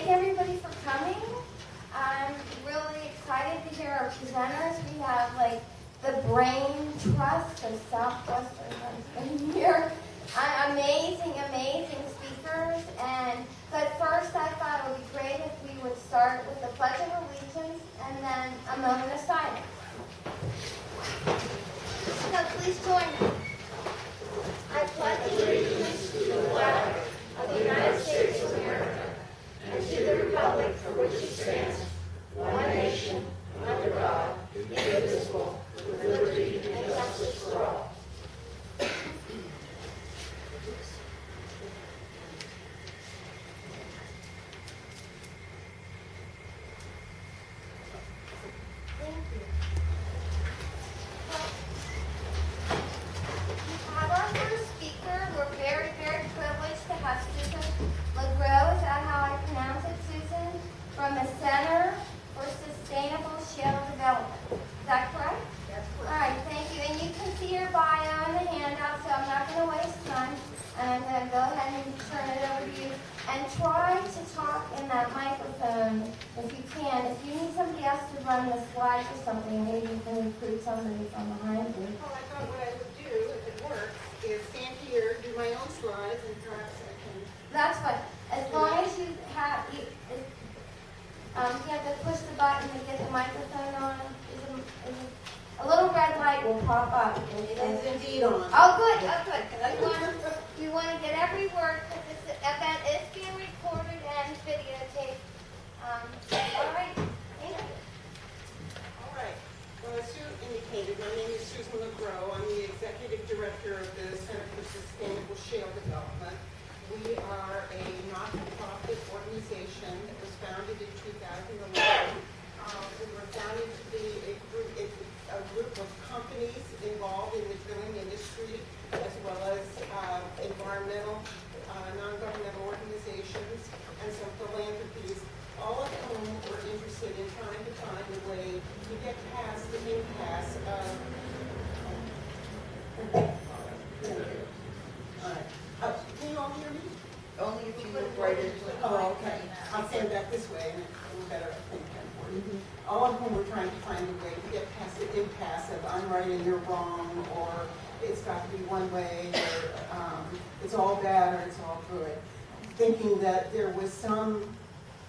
everybody for coming. I'm really excited to hear our presenters. We have like the Brain Trust of Southwestern Pennsylvania here. Amazing speakers. But first I thought it would be great if we would start with the Pledge of Allegiance and then a moment of silence. So please join me. I pledge allegiance to the flag of the United States of America and to the republic for which it stands, one nation, under God, indivisible, with liberty and justice for all. Thank you. We have our first speaker. We're very privileged to have Susan LaGros. Is that how I pronounce it, Susan? From the Center for Sustainable Shale Development. Is that correct? That's All right, thank you. And you can see your bio in the handout, so I'm not going to waste time. And I'm going to go ahead and turn it over to you. And try to talk in that microphone if you can. If you need somebody else to run the slides or something, maybe you can recruit somebody from behind you. Well, I thought what I would do, if it works, is stand here, do my own slides, and perhaps I can... That's fine. As long as you have, you have to push the button to get the microphone on. A little red light will pop up. It is indeed on. Oh, good. You want to get every word, because this event is being recorded and videotaped. All right. Thank you. All right. Well, as Sue indicated, my name is Susan LaGros. I'm the Executive Director of the Center for Sustainable Shale Development. We are a not-for-profit organization that was founded in 2011. We were founded to be a group of companies involved in the drilling industry, as well as environmental, non-governmental organizations, and some philanthropies, all of whom were interested in trying to find a way to get past the impasse of... All right. Can you all hear me? Only if you look right into it. Oh, okay. I'll stand back this way and we'll better think for you. All of whom were trying to find a way to get past the impasse of I'm right and you're wrong, or it's got to be one way, or it's all bad or it's all good. Thinking that there was some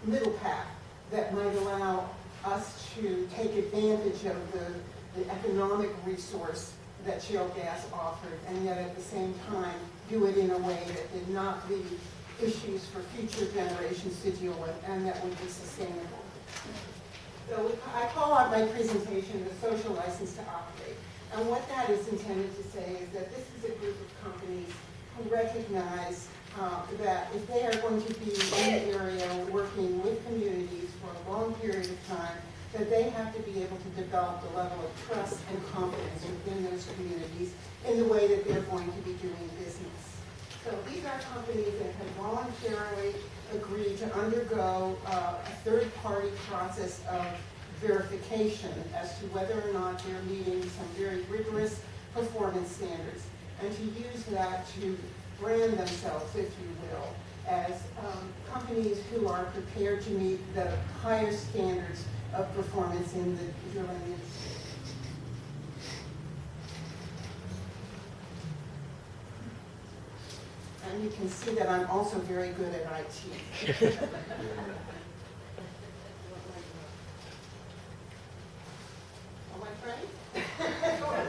middle path that might allow us to take advantage of the economic resource that shale gas offered, and yet at the same time do it in a way that did not leave issues for future generations to deal with, and that would be sustainable. So I call out my presentation the social license to operate. And what that is intended to say is that this is a group of companies who recognize that if they are going to be in the area working with communities for a long period of time, that they have to be able to develop the level of trust and confidence within those communities in the way that they're going to be doing business. So these are companies that have voluntarily agreed to undergo a third-party process of verification as to whether or not they're meeting some very rigorous performance standards, and to use that to brand themselves, if you will, as companies who are prepared to meet the higher standards of performance in the drilling industry. And you can see that I'm also very good at IT. Oh, my friend? Let's try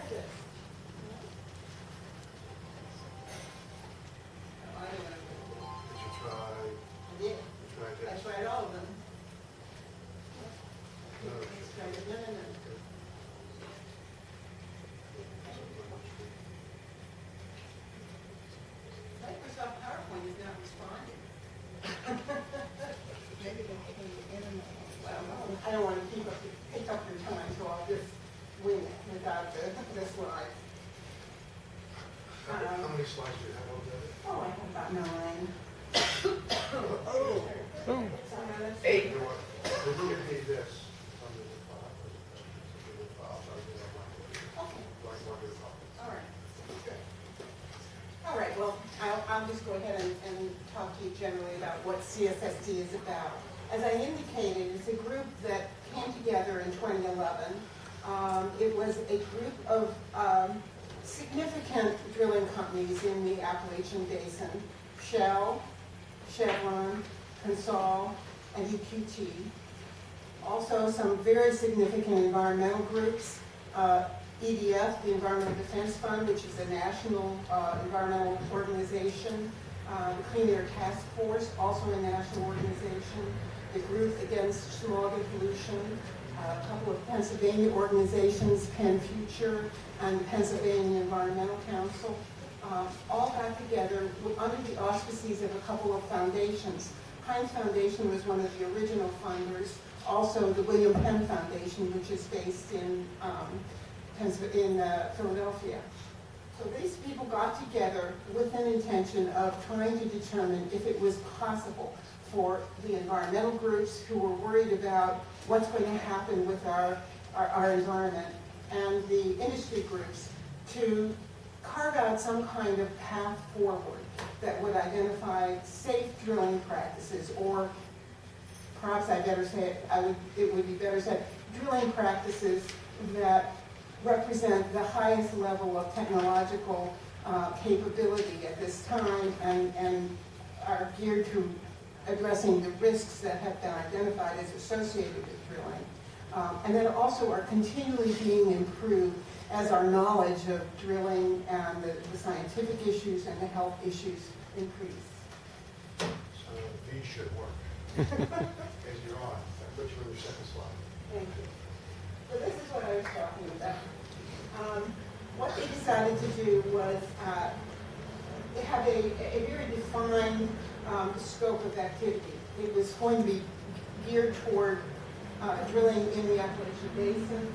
this. Oh, I don't know. Did you try? I did. Try I this? tried all of them. No. Let's try it. No. Microsoft PowerPoint is not responding. Maybe they came in and Well, I don't want to I'll just go ahead and talk to you generally about what CSSD is about. As I indicated, it's a group that came together in 2011. It was a group of significant drilling companies in the Appalachian Basin: Shell, Chevron, Consol, and EQT. Also some very significant environmental groups, EDF, the Environmental Defense Fund, which is a national environmental organization, the Clean Air Task Force, also a national organization, the Group Against Smog and Pollution, a couple of Pennsylvania organizations, Penn Future and Pennsylvania Environmental Council, all got together under the auspices of a couple of foundations. Heinz Foundation was one of the original funders, also the William Penn Foundation, which is based in Philadelphia. So these people got together with an intention of trying to determine if it was possible for the environmental groups who were worried about what's going to happen with our environment and the industry groups to carve out some kind of path forward that would identify safe drilling practices, or perhaps I better say it would be better said, drilling practices that represent the highest level of technological capability at this time and are geared to addressing the risks that have been identified as associated with drilling, and that also are continually being improved as our knowledge of drilling and the scientific issues and the health issues increase. So these should work. As you're on, I put you on your second slide. Thank you. So this is what I was talking about. What they decided to do was have a very defined scope of activity. It was going to be geared toward drilling in the Appalachian Basin.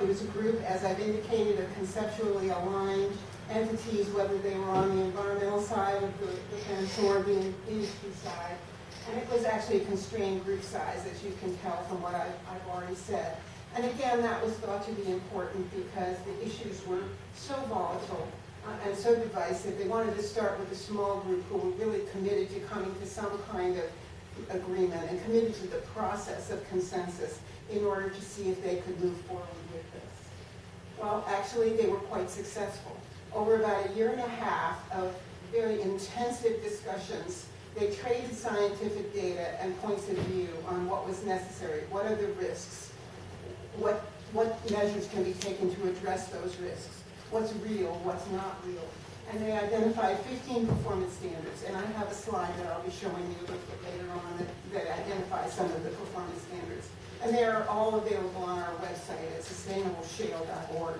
It was a group, as I've indicated, of conceptually aligned entities, whether they were on the environmental side of the fence or the industry side. And it was actually a constrained group size, as you can tell from what I've already said. And again, that was thought to be important because the issues were so volatile and so divisive. They wanted to start with a small group who were really committed to coming to some kind of agreement and committed to the process of consensus in order to see if they could move forward with this. Well, actually, they were quite successful. Over about a year and a half of very intensive discussions, they traded scientific data and points of view on what was necessary, what are the risks, what measures can be taken to address those risks, what's real, what's not real. And they identified 15 performance standards, and I have a slide that I'll be showing you a little bit later on that identifies some of the performance standards. And they are all available on our website at sustainableshale.org.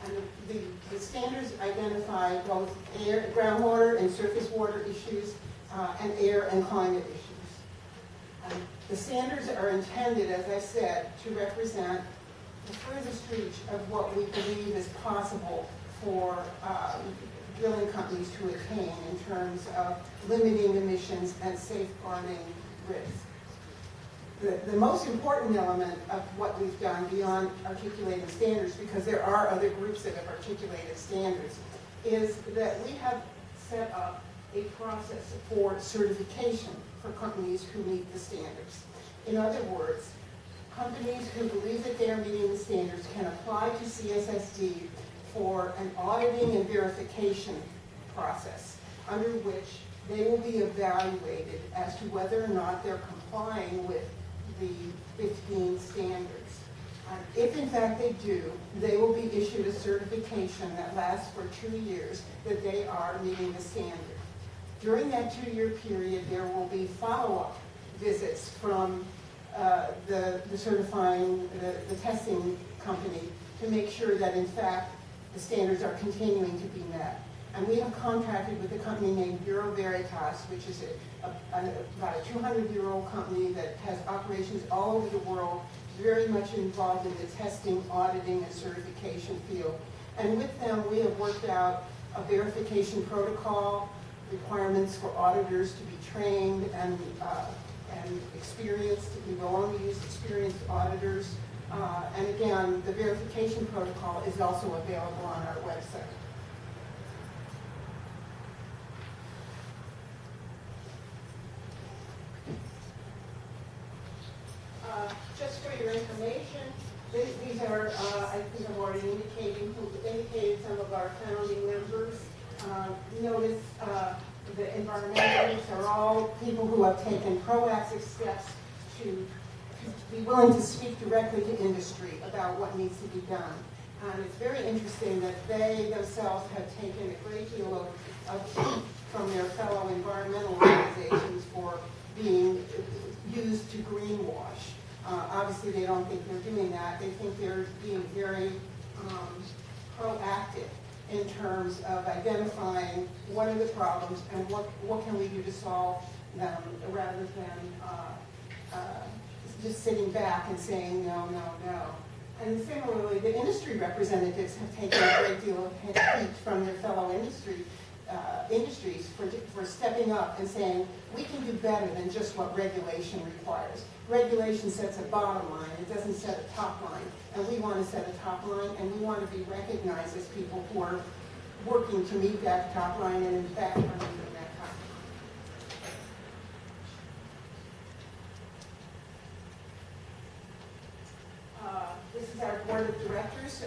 And the standards identify both air, groundwater and surface water issues, and air and climate issues. The standards are intended, as I said, to represent the furthest reach of what we believe is possible for drilling companies to attain in terms of limiting emissions and safeguarding risk. The most important element of what we've done beyond articulating standards, because there are other groups that have articulated standards, is that we have set up a process for certification for companies who meet the standards. In other words, companies who believe that they are meeting the standards can apply to CSSD for an auditing and verification process under which they will be evaluated as to whether or not they're complying with the 15 standards. If in fact they do, they will be issued a certification that lasts for 2 years that they are meeting the standard. During that 2-year period, there will be follow-up visits from the certifying, the testing company to make sure that in fact the standards are continuing to be met. And we have contracted with a company named Bureau Veritas, which is about a 200-year-old company that has operations all over the world, very much involved in the testing, auditing, and certification field. And with them, we have worked out a verification protocol, requirements for auditors to be trained and experienced. We will only use experienced auditors. And again, the verification protocol is also available on our website. just for your information, these are, I think I've already indicated some of our founding members. Notice the environmentalists are all people who have taken proactive steps to be willing to speak directly to industry about what needs to be done. And it's very interesting that they themselves have taken a great deal of heat from their fellow environmental organizations for being used to greenwash. Obviously, they don't think they're doing that. They think they're being very proactive in terms of identifying what are the problems and what can we do to solve them, rather than just sitting back and saying no, no, no. And similarly, the industry representatives have taken a great deal of heat from their fellow industries for stepping up and saying, we can do better than just what regulation requires. Regulation sets a bottom line, it doesn't set a top line. And we want to set a top line, and we want to be recognized as people who are working to meet that top line, and in fact, are meeting that top line. This is our board of directors.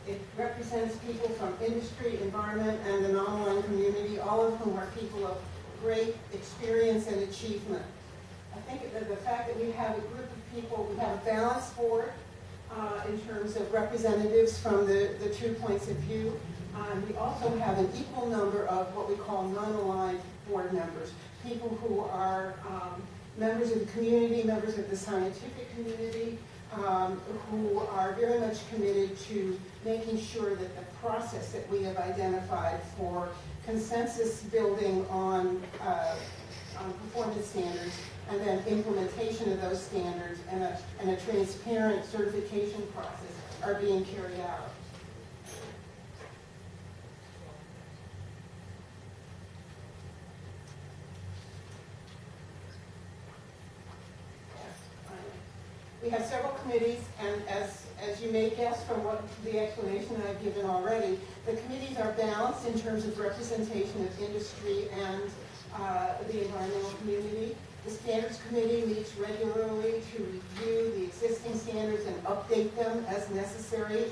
It represents people from industry, environment, and the non-aligned community, all of whom are people of great experience and achievement. I think that the fact that we have a group of people, we have a balanced board in terms of representatives from the 2 points of view. We also have an equal number of what we call non-aligned board members, people who are members of the community, members of the scientific community, who are very much committed to making sure that the process that we have identified for consensus building on performance standards and then implementation of those standards and a transparent certification process are being carried out. We have several committees, and as you may guess from what the explanation I've given already, the committees are balanced in terms of representation of industry and the environmental community. The Standards Committee meets regularly to review the existing standards and update them as necessary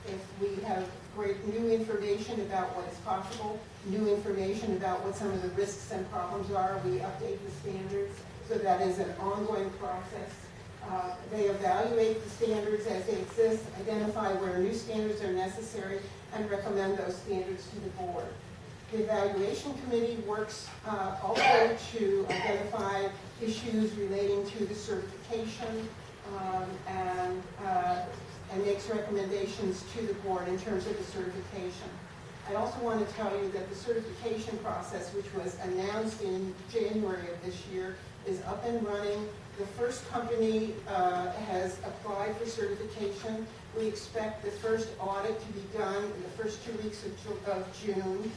if we have great new information about what is possible, new information about what some of the risks and problems are. We update the standards, so that is an ongoing process. They evaluate the standards as they exist, identify where new standards are necessary, and recommend those standards to the board. The Evaluation Committee works also to identify issues relating to the certification and makes recommendations to the board in terms of the certification. I also want to tell you that the certification process, which was announced in January of this year, is up and running. The first company has applied for certification. We expect the first audit to be done in the first 2 weeks of June.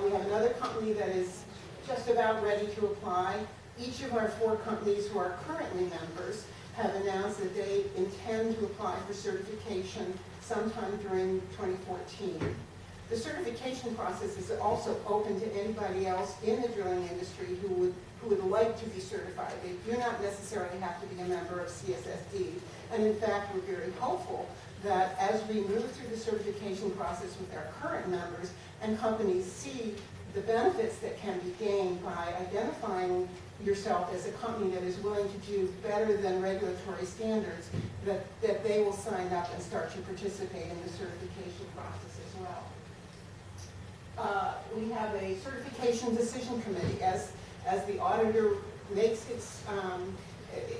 We have another company that is just about ready to apply. Each of our 4 companies who are currently members have announced that they intend to apply for certification sometime during 2014. The certification process is also open to anybody else in the drilling industry who would like to be certified. They do not necessarily have to be a member of CSSD. And in fact, we're very hopeful that as we move through the certification process with our current members and companies see the benefits that can be gained by identifying yourself as a company that is willing to do better than regulatory standards, that they will sign up and start to participate in the certification process as well. We have a certification decision committee. As the auditor makes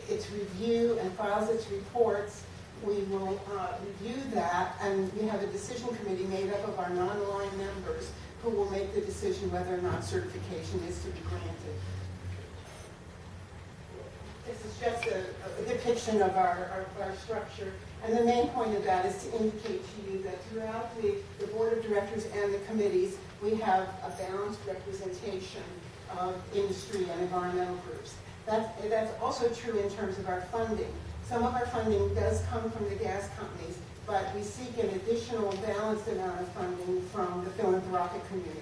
its review and files its reports, we will review that, and we have a decision committee made up of our non-aligned members who will make the decision whether or not certification is to be granted. This is just a depiction of our structure, and the main point of that is to indicate to you that throughout the board of directors and the committees, we have a balanced representation of industry and environmental groups. That's also true in terms of our funding. Some of our funding does come from the gas companies, but we seek an additional balanced amount of funding from the philanthropic community.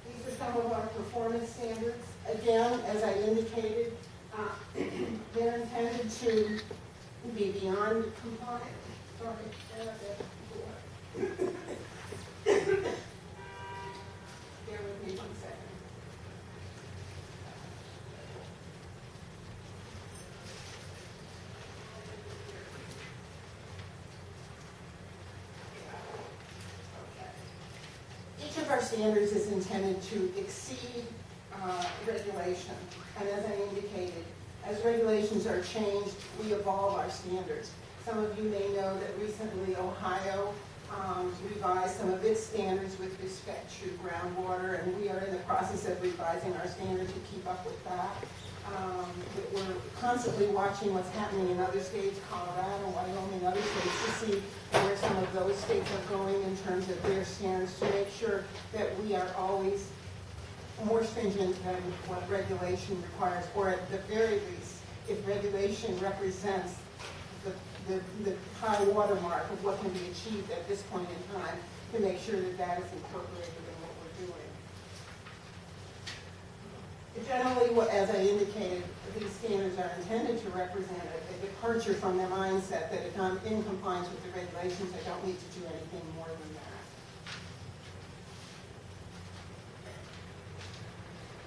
These are some of our performance standards. Again, as I indicated, They're intended to be beyond compliant. Sorry. Bear with me 1 second. Each of our standards is intended to exceed regulation. And as I indicated, as regulations are changed, we evolve our standards. Some of you may know that recently Ohio revised some of its standards with respect to groundwater, and we are in the process of revising our standard to keep up with that. We're constantly watching what's happening in other states, Colorado, Wyoming, other states, to see where some of those states are going in terms of their standards, to make sure that we are always more stringent than what regulation requires, or at the very least, if regulation represents the high watermark of what can be achieved at this point in time, to make sure that that is incorporated in what we're doing. Generally, as I indicated, these standards are intended to represent a departure from the mindset that if I'm in compliance with the regulations, I don't need to do anything more than that.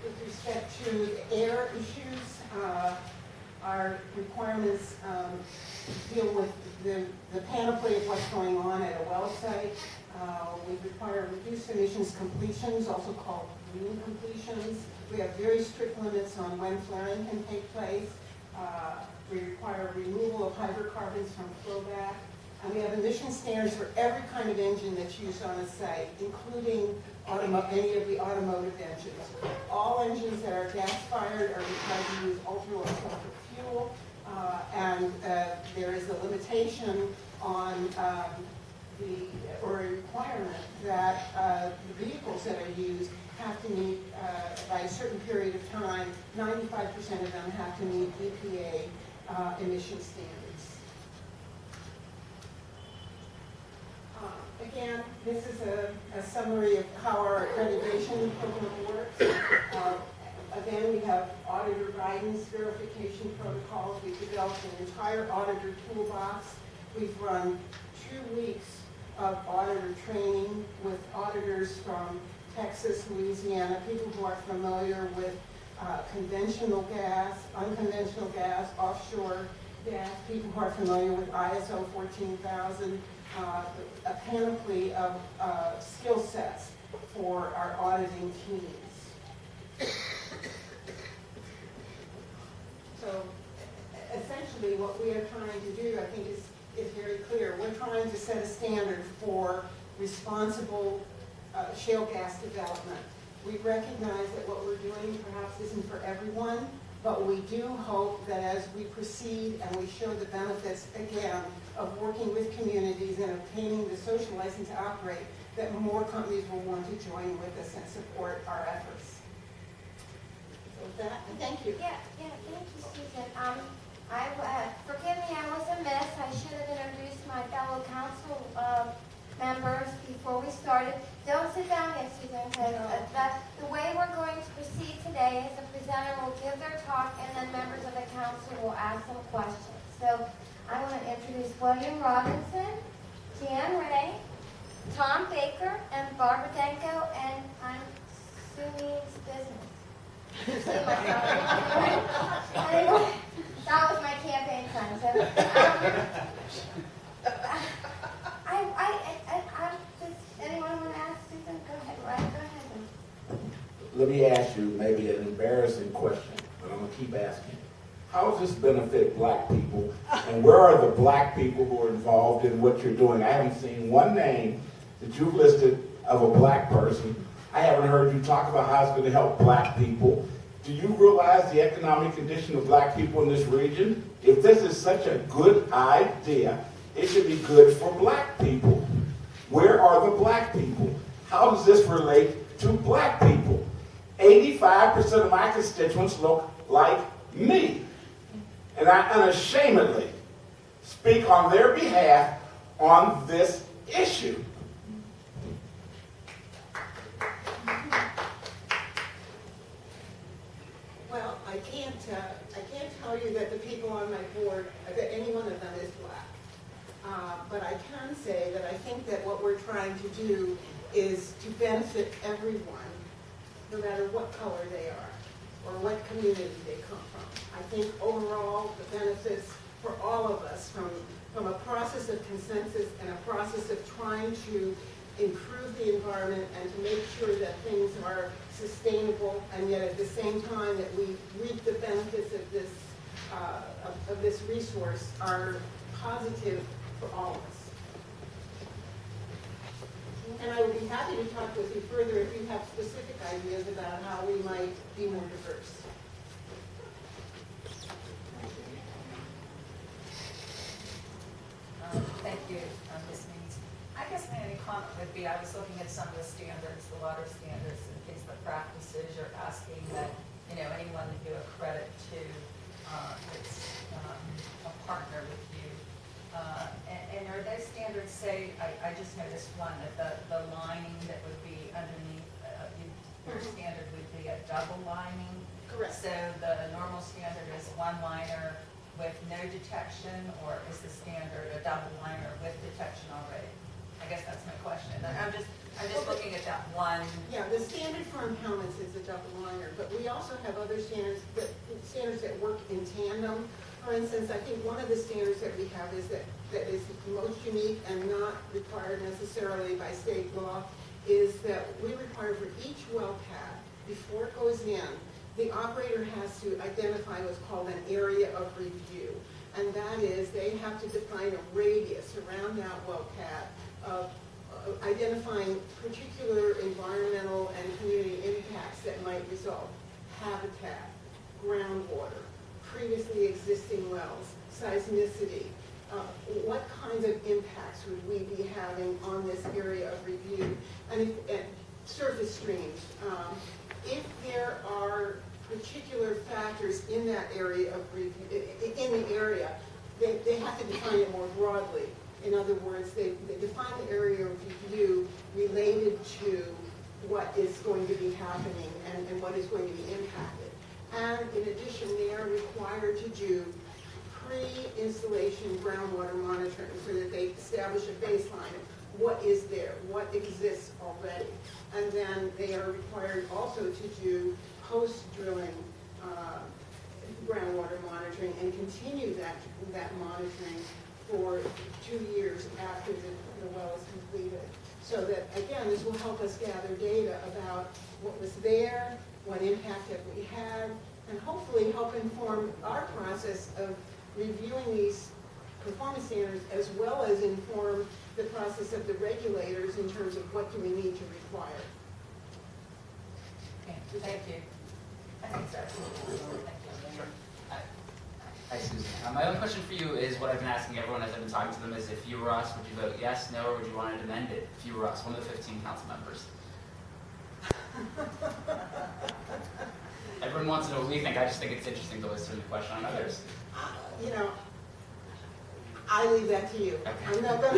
With respect to air issues, our requirements deal with the panoply of what's going on at a well site. We require reduced emissions completions, also called green completions. We have very strict limits on when flaring can take place. We require removal of hydrocarbons from flowback. And we have emission standards for every kind of engine that's used on a site, including any of the automotive engines. All engines that are gas-fired are required to use ultra-low sulfur fuel, and there is a limitation on or a requirement that the vehicles that are used have to meet, by a certain period of time, 95% of them have to meet EPA emission standards. Again, this is a summary of how our accreditation program works. Again, we have auditor guidance, verification protocols. We've developed an entire auditor toolbox. We've run 2 weeks of auditor training with auditors from Texas, Louisiana, people who are familiar with conventional gas, unconventional gas, offshore gas, people who are familiar with ISO 14000, a panoply of skill sets for our auditing teams. So essentially what we are trying to do, I think, is very clear. We're trying to set a standard for responsible shale gas development. We recognize that what we're doing perhaps isn't for everyone, but we do hope that as we proceed and we show the benefits, again, of working with communities and obtaining the social license to operate, that more companies will want to join with us and support our efforts. So with that, thank you. Yeah, thank you, Susan. Forgive me, I was amiss. I should have introduced my fellow council members before we started. Don't sit down yet, Susan, because the way we're going to proceed today is the presenter will give their talk and then members of the council will ask them questions. So I want to introduce William Robinson, Jan Ray, Tom Baker, and Barbara Denko, and I'm Sumi's business. Anyway, that was my campaign sign. So, anyone want to ask Susan? Go ahead, Ryan. Go ahead. Let me ask you maybe an embarrassing question, but I'm going to keep asking. How does this benefit black people, and where are the black people who are involved in what you're doing? I haven't seen one name that you've listed of a black person. I haven't heard you talk about how it's going to help black people. Do you realize the economic condition of black people in this region? If this is such a good idea, it should be good for black people. Where are the black people? How does this relate to black people? 85% of my constituents look like me. And I unashamedly speak on their behalf on this issue. Well, I can't I can't tell you that the people on my board, that any one of them is black. But I can say that I think that what we're trying to do is to benefit everyone, no matter what color they are or what community they come from. I think overall the benefits for all of us from a process of consensus and a process of trying to improve the environment and to make sure that things are sustainable, and yet at the same time that we reap the benefits of this resource are positive for all of us. And I would be happy to talk with you further if you have specific ideas about how we might be more diverse. Thank you, Ms. Means. I guess my only comment would be, I was looking at some of the standards, the water standards, and things like practices. You're asking that, anyone who accredit to it's a partner with you. And are those standards say, I just noticed one, that the lining that would be underneath your standard would be a double lining? Correct. So the normal standard is one liner with no detection, or is the standard a double liner with detection already? I guess that's my question. And I'm just looking at that one. Yeah, the standard for impoundments is a double liner, but we also have other standards that work in tandem. For instance, I think one of the standards that we have is that is most unique and not required necessarily by state law is that we require for each well pad, before it goes in, the operator has to identify what's called an area of review. And that is, they have to define a radius around that well pad of identifying particular environmental and community impacts that might result. Habitat, groundwater, previously existing wells, seismicity. What kinds of impacts would we be having on this area of review? And surface streams. If there are particular factors in that area of review, in the area, they have to define it more broadly. In other words, they define the area of review related to what is going to be happening and what is going to be impacted. And in addition, they are required to do pre-installation groundwater monitoring so that they establish a baseline of what is there, what exists already. And then they are required also to do post-drilling groundwater monitoring and continue that monitoring for 2 years after the well is completed. So that, again, this will help us gather data about what was there, what impact have we had, and hopefully help inform our process of reviewing these performance standards, as well as inform the process of the regulators in terms of what do we need to require. Okay, thank you. I think so. Thank you. Hi, Susan. My own question for you is what I've been asking everyone as I've been talking to them is, if you were us, would you vote yes, no, or would you want it amended? If you were us, one of the 15 council members. Everyone wants to know what we think. I just think it's interesting to listen to the question on others. I leave that to you. Okay. I'm not gonna.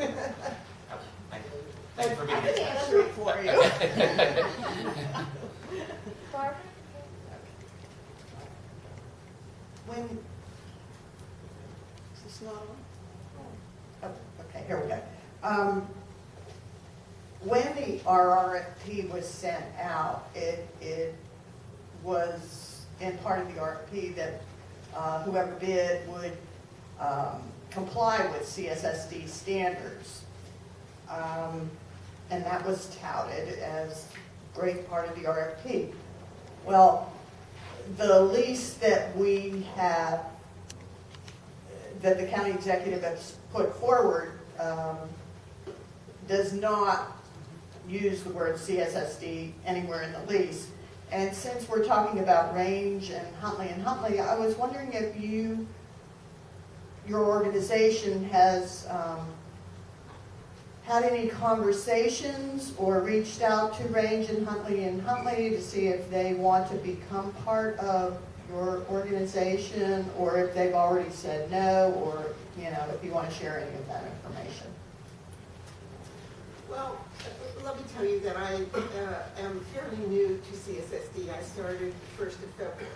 Okay, thank you for being I can here. answer it for you. Barbara? When, is this not on? Oh, okay, here we go. When the RRFP was sent out, it was in part of the RFP that whoever bid would comply with CSSD standards. And that was touted as a great part of the RFP. Well, the lease that we have, that the county executive has put forward, does not use the word CSSD anywhere in the lease. And since we're talking about Range and Huntley, I was wondering if your organization has had any conversations or reached out to Range and Huntley to see if they want to become part of your organization, or if they've already said no, or if you want to share any of that information. Well, let me tell you that I am fairly new to CSSD. I started 1st of February.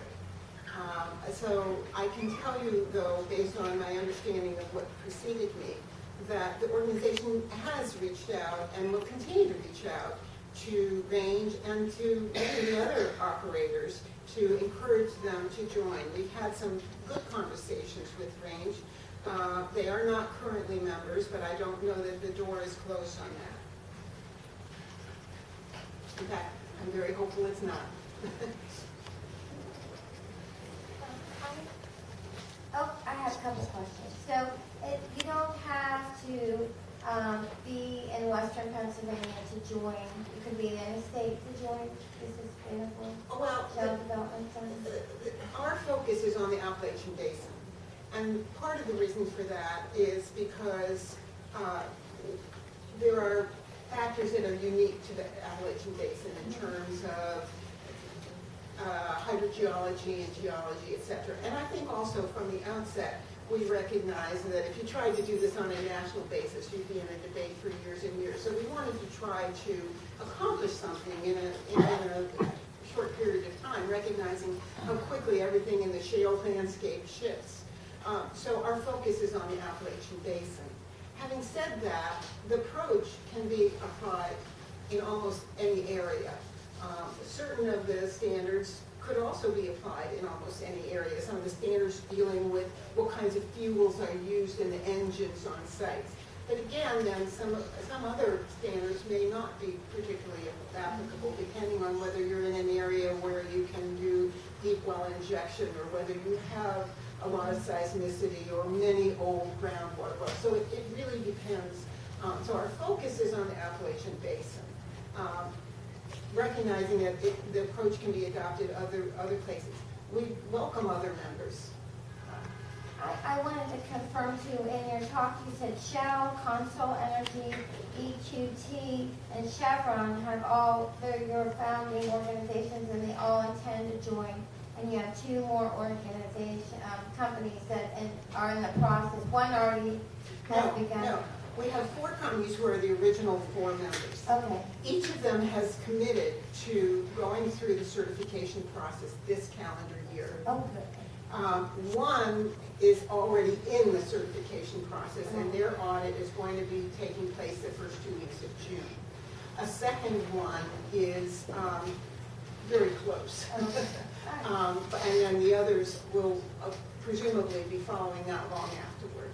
So I can tell you, though, based on my understanding of what preceded me, that the organization has reached out and will continue to reach out to Range and to many other operators to encourage them to join. We've had some good conversations with Range. They are not currently members, but I don't know that the door is closed on that. In fact, I'm very hopeful it's not. I have a couple questions. So you don't have to be in Western Pennsylvania to join. You could be in any state to join this sustainable Well, child development center. our focus is on the Appalachian Basin. And part of the reason for that is because there are factors that are unique to the Appalachian Basin in terms of hydrogeology and geology, etc. And I think also from the outset, we recognize that if you tried to do this on a national basis, you'd be in a debate for years and years. So we wanted to try to accomplish something in a short period of time, recognizing how quickly everything in the shale landscape shifts. So our focus is on the Appalachian Basin. Having said that, the approach can be applied in almost any area. Certain of the standards could also be applied in almost any area. Some of the standards dealing with what kinds of fuels are used in the engines on sites. But again, then some other standards may not be particularly applicable, depending on whether you're in an area where you can do deep well injection or whether you have a lot of seismicity or many old groundwater wells. So it really depends. So our focus is on the Appalachian Basin. Recognizing that the approach can be adopted other places. We welcome other members. I wanted to confirm too, in your talk you said Shell, Consol Energy, EQT, and Chevron have all, they're your founding organizations and they all intend to join. And you have two more companies that are in the process. One already has begun. No. We have 4 companies who are the original 4 members. Okay. Each of them has committed to going through the certification process this calendar year. Oh, good. One is already in the certification process, and their audit is going to be taking place the first 2 weeks of June. A second one is very close. And then the others will presumably be following that long afterward.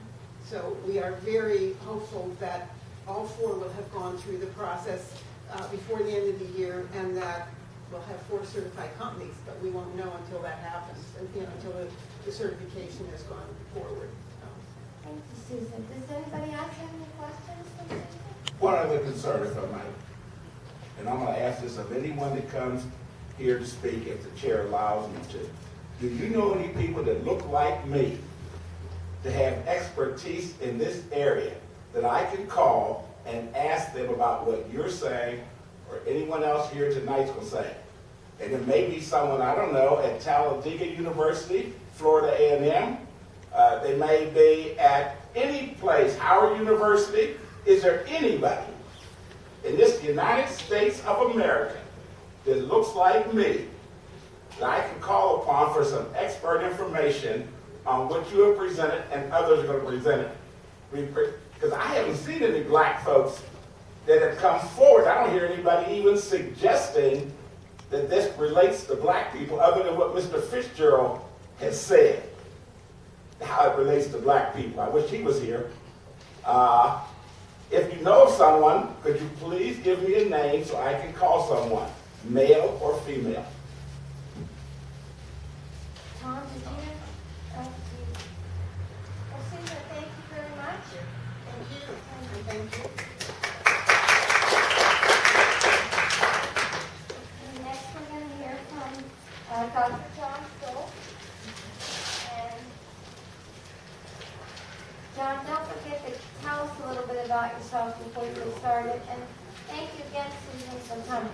So we are very hopeful that all 4 will have gone through the process before the end of the year, and that we'll have 4 certified companies, but we won't know until that happens, until the certification has gone forward. Thank you, Susan. Does anybody else have any questions for Susan? One other concern, if I might, and I'm going to ask this of anyone that comes here to speak, if the chair allows me to. Do you know any people that look like me, that have expertise in this area, that I can call and ask them about what you're saying, or anyone else here tonight's going to say? And it may be someone, I don't know, at Talladega University, Florida A&M. They may be at any place, Howard University. Is there anybody in this United States of America that looks like me that I can call upon for some expert information on what you have presented and others are going to present it? Because I haven't seen any black folks that have come forward. I don't hear anybody even suggesting that this relates to black people other than what Mr. Fitzgerald has said, how it relates to black people. I wish he was here. If you know of someone, could you please give me a name so I can call someone, male or female? Tom, did you? Well, Susan, thank you very much. Thank you. Thank you. And next we're going to hear from Dr. John Stoll. And John, don't forget to tell us a little bit about yourself before you get started. And thank you again, Susan, for coming.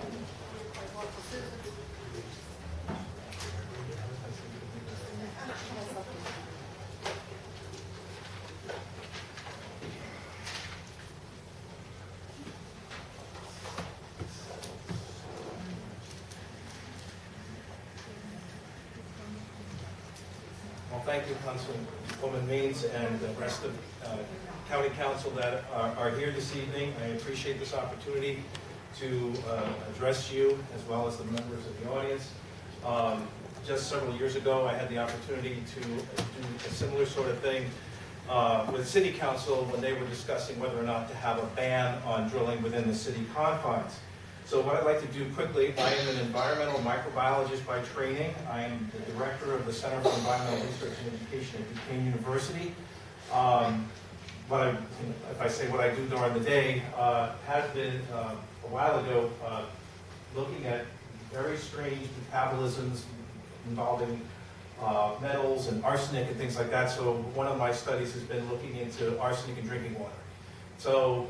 thank you, Councilwoman Means, and the rest of County Council that are here this evening. I appreciate this opportunity to address you as well as the members of the audience. Just several years ago, I had the opportunity to do a similar sort of thing with City Council when they were discussing whether or not to have a ban on drilling within the city confines. So what I'd like to do quickly, I am an environmental microbiologist by training. I am the director of the Center for Environmental Research and Education at Duquesne University. If I say what I do during the day, has been a while ago looking at very strange metabolisms involving metals and arsenic and things like that. So one of my studies has been looking into arsenic in drinking water. So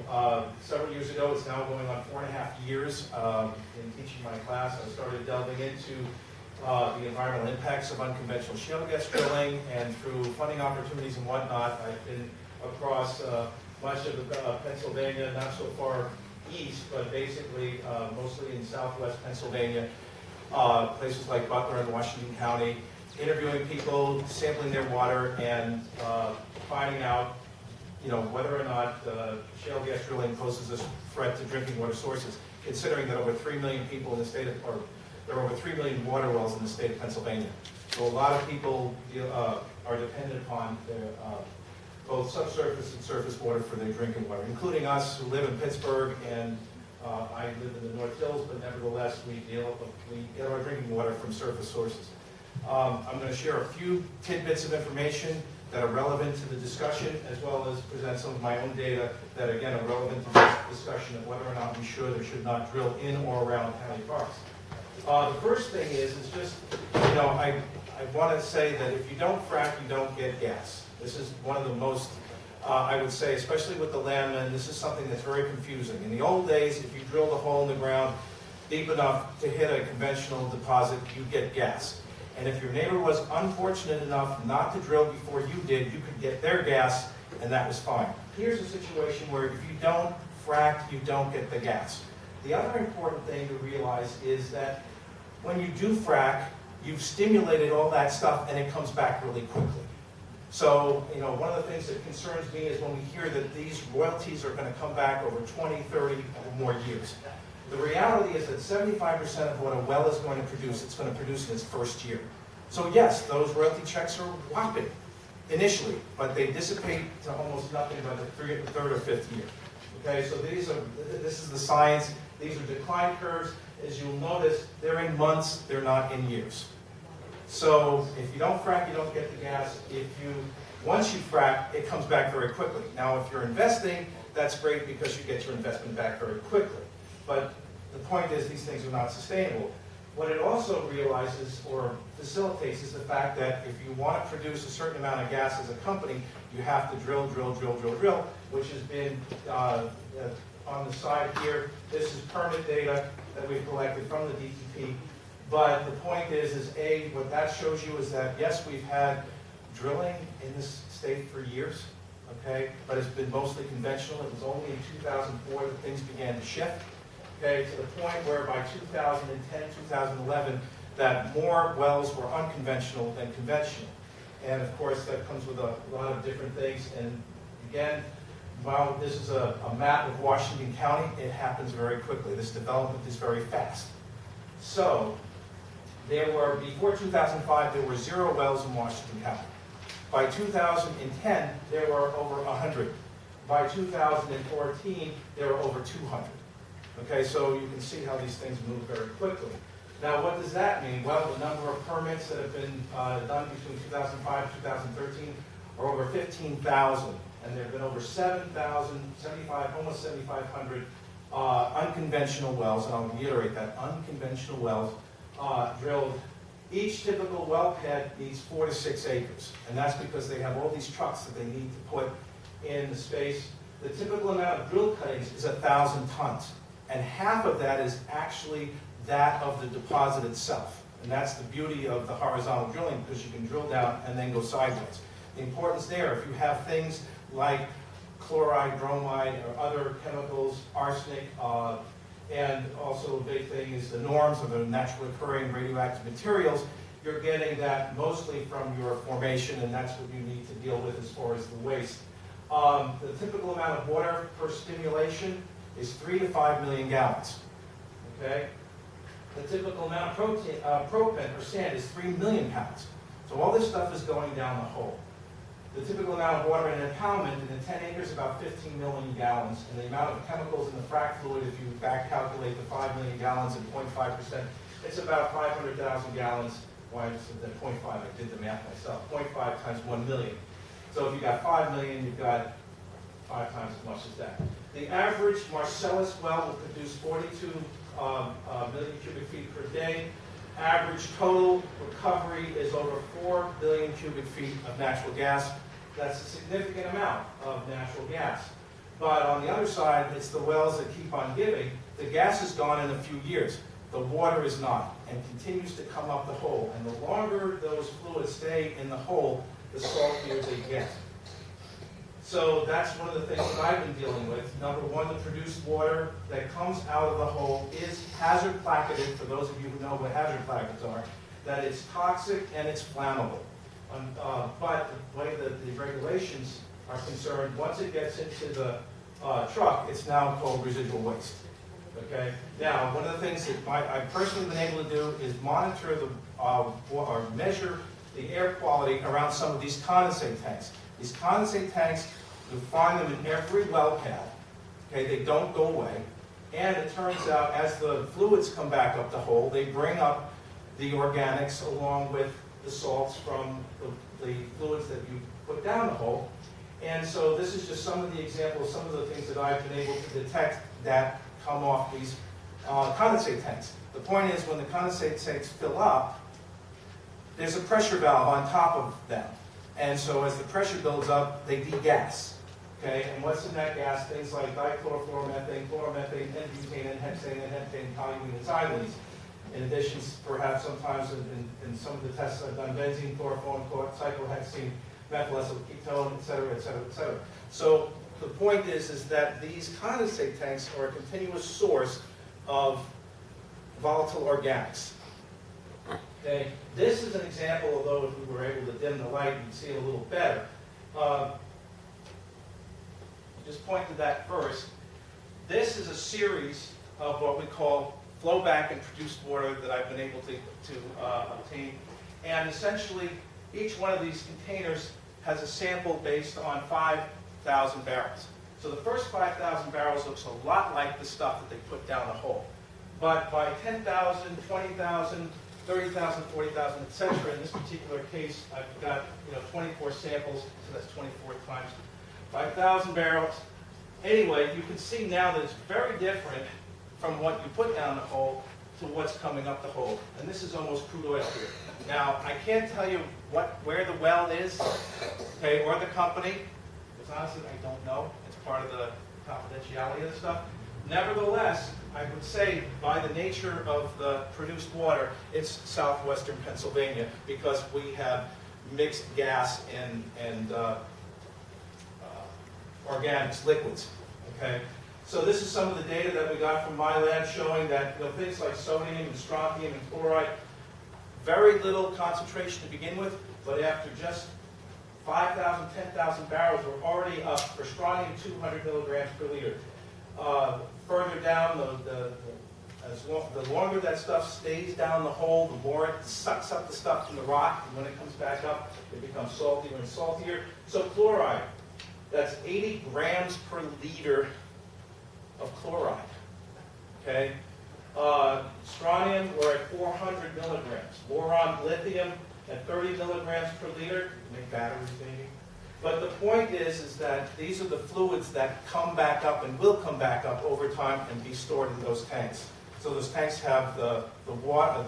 several years ago, it's now going on 4.5 years in teaching my class, I started delving into the environmental impacts of unconventional shale gas drilling, and through funding opportunities and whatnot, I've been across much of Pennsylvania, not so far east, but basically mostly in southwest Pennsylvania, places like Butler and Washington County, interviewing people, sampling their water, and finding out whether or not shale gas drilling poses a threat to drinking water sources, considering that over 3 million people in the state of, or there are over 3 million water wells in the state of Pennsylvania. So a lot of people are dependent upon their, both subsurface and surface water for their drinking water, including us who live in Pittsburgh, and I live in the North Hills, but nevertheless we get our drinking water from surface sources. I'm going to share a few tidbits of information that are relevant to the discussion, as well as present some of my own data that, again, are relevant to this discussion of whether or not we should or should not drill in or around county parks. The first thing is just, I want to say that if you don't frack, you don't get gas. This is one of the most, I would say, especially with the landmen, this is something that's very confusing. In the old days, if you drilled a hole in the ground deep enough to hit a conventional deposit, you get gas. And if your neighbor was unfortunate enough not to drill before you did, you could get their gas, and that was fine. Here's a situation where if you don't frack, you don't get the gas. The other important thing to realize is that when you do frack, you've stimulated all that stuff, and it comes back really quickly. So, one of the things that concerns me is when we hear that these royalties are going to come back over 20, 30, or more years. The reality is that 75% of what a well is going to produce, it's going to produce in its first year. So yes, those royalty checks are whopping initially, but they dissipate to almost nothing by the third or fifth year. Okay, so this is the science. These are decline curves. As you'll notice, they're in months, they're not in years. So if you don't frack, you don't get the gas. Once you frack, it comes back very quickly. Now, if you're investing, that's great because you get your investment back very quickly. But the point is, these things are not sustainable. What it also realizes or facilitates is the fact that if you want to produce a certain amount of gas as a company, you have to drill, which has been on the side here. This is permit data that we've collected from the DEP. But the point is what that shows you is that, yes, we've had drilling in this state for years, okay, but it's been mostly conventional. It was only in 2004 that things began to shift. Okay, to the point where by 2010, 2011, that more wells were unconventional than conventional. And of course, that comes with a lot of different things. And again, while this is a map of Washington County, it happens very quickly. This development is very fast. So, before 2005, there were 0 wells in Washington County. By 2010, there were over 100. By 2014, there were over 200. Okay, so you can see how these things move very quickly. Now, what does that mean? Well, the number of permits that have been done between 2005 and 2013 are over 15,000, and there have been over 7,075, almost 7,500 unconventional wells, and I'll reiterate that, unconventional wells drilled. Each typical well pad needs 4 to 6 acres, and that's because they have all these trucks that they need to put in the space. The typical amount of drill cuttings is 1,000 tons. And half of that is actually that of the deposit itself. And that's the beauty of the horizontal drilling, because you can drill down and then go sideways. The importance there, if you have things like chloride, bromide, or other chemicals, arsenic, and also a big thing is the norms of the naturally occurring radioactive materials, you're getting that mostly from your formation, and that's what you need to deal with as far as the waste. The typical amount of water per stimulation is 3 to 5 million gallons. Okay? The typical amount of propane or sand is 3 million pounds. So all this stuff is going down the hole. The typical amount of water in an impoundment in the 10 acres is about 15 million gallons, and the amount of chemicals in the frac fluid, if you back calculate the 5 million gallons and 0.5%, it's about 500,000 gallons. Why is it 0.5? I did the math myself. 0.5 times 1 million. So if you got 5 million, you've got 5 times as much as that. The average Marcellus well will produce 42 million cubic feet per day. Average total recovery is over 4 billion cubic feet of natural gas. That's a significant amount of natural gas. But on the other side, it's the wells that keep on giving. The gas is gone in a few years. The water is not, and continues to come up the hole. And the longer those fluids stay in the hole, the saltier they get. So that's one of the things that I've been dealing with. Number one, the produced water that comes out of the hole is hazard placketed, for those of you who know what hazard plackets are, that it's toxic and it's flammable. But the way that the regulations are concerned, once it gets into the truck, it's now called residual waste. Okay? Now, one of the things that I've personally been able to do is monitor or measure the air quality around some of these condensate tanks. These condensate tanks, you find them in every well pad. Okay, they don't go away. And it turns out, as the fluids come back up the hole, they bring up the organics along with the salts from the fluids that you put down the hole. And so this is just some of the examples, some of the things that I've been able to detect that come off these condensate tanks. The point is, when the condensate tanks fill up, there's a pressure valve on top of them. And so as the pressure builds up, they degas. Okay? And what's in that gas? Things like dichlorofluoromethane, chloromethane, N-butane, N-hexane, N-heptane, toluene, and xylenes. In addition, perhaps sometimes in some of the tests I've done, benzene, chloroform, cyclohexene, methylethyl ketone, et cetera, et cetera, et cetera. So the point is that these condensate tanks are a continuous source of volatile organics. Okay, this is an example, although if we were able to dim the light, you'd see it a little better. Just point to that first. This is a series of what we call flowback and produced water that I've been able to obtain. And essentially, each one of these containers has a sample based on 5,000 barrels. So the first 5,000 barrels looks a lot like the stuff that they put down the hole. But by 10,000, 20,000, 30,000, 40,000, etc. In this particular case, I've got 24 samples, so that's 24 times 5,000 barrels. Anyway, you can see now that it's very different from what you put down the hole to what's coming up the hole. And this is almost crude oil here. Now, I can't tell you where the well is, okay, or the company, because honestly, I don't know. It's part of the confidentiality of the stuff. Nevertheless, I would say by the nature of the produced water, it's southwestern Pennsylvania, because we have mixed gas and organics, liquids. Okay, so this is some of the data that we got from my lab showing that things like sodium and strontium and chloride, very little concentration to begin with, but after just 5,000, 10,000 barrels, we're already up for strontium 200 milligrams per liter. Further down, the longer that stuff stays down the hole, the more it sucks up the stuff from the rock, and when it comes back up, it becomes saltier and saltier. So chloride, that's 80 grams per liter of chloride. Okay? Strontium, we're at 400 milligrams. Boron, lithium, at 30 milligrams per liter. Make batteries, maybe. But the point is that these are the fluids that come back up and will come back up over time and be stored in those tanks. So those tanks have the water,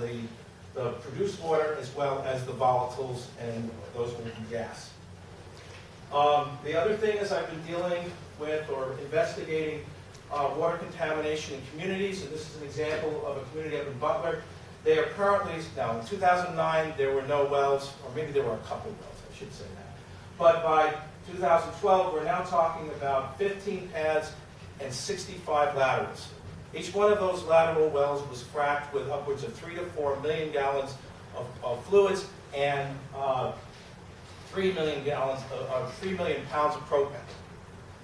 the produced water, as well as the volatiles, and those will be gas. The other thing is I've been dealing with or investigating water contamination in communities, and this is an example of a community up in Butler. They are currently, now in 2009 there were no wells, or maybe there were a couple wells, I should say that. But by 2012 we're now talking about 15 pads and 65 laterals. Each one of those lateral wells was fracked with upwards of 3 to 4 million gallons of fluids and 3 million gallons, 3 million pounds of propane.